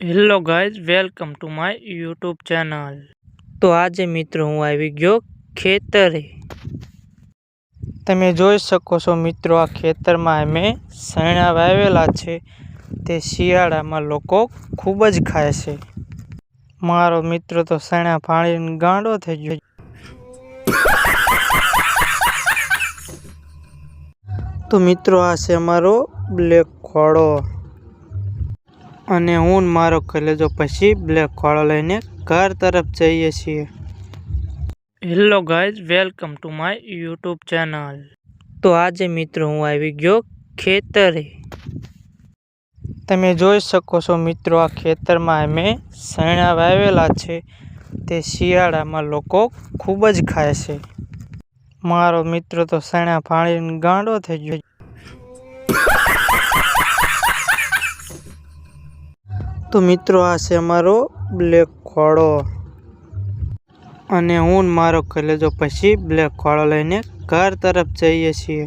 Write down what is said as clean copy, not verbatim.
Hello guys, welcome to my YouTube channel. તો આજે મિત્રો હું આવી ગયો ખેતરે। તમે જોઈ શકો છો મિત્રો, આ ખેતરમાં અમે સૈણા વાવેલા છે। તે શિયાળામાં લોકો ખૂબ જ ખાય છે। મારો મિત્રો તો સૈણા પાણીને ગાંડો થઈ ગયો। તો મિત્રો આ છે અમારો બ્લેક ખોડો, અને હું ને મારો કલેજો પછી બ્લેક ખોળો લઈને ઘર તરફ જઈએ છીએ। Hello guys, welcome to my YouTube channel. તો આજે મિત્રો હું આવી ગયો ખેતરે। તમે જોઈ શકો છો મિત્રો, આ ખેતરમાં અમે સૈણા વાવેલા છે। તે શિયાળામાં લોકો ખૂબ જ ખાય છે। મારો મિત્રો તો સૈણા પાણીને ગાંડો થઈ ગયો। તો મિત્રો આ છે અમારો બ્લેક ખોડો, અને હું ને મારો કલેજો પછી બ્લેક ખોળો લઈને ઘર તરફ જઈએ છીએ।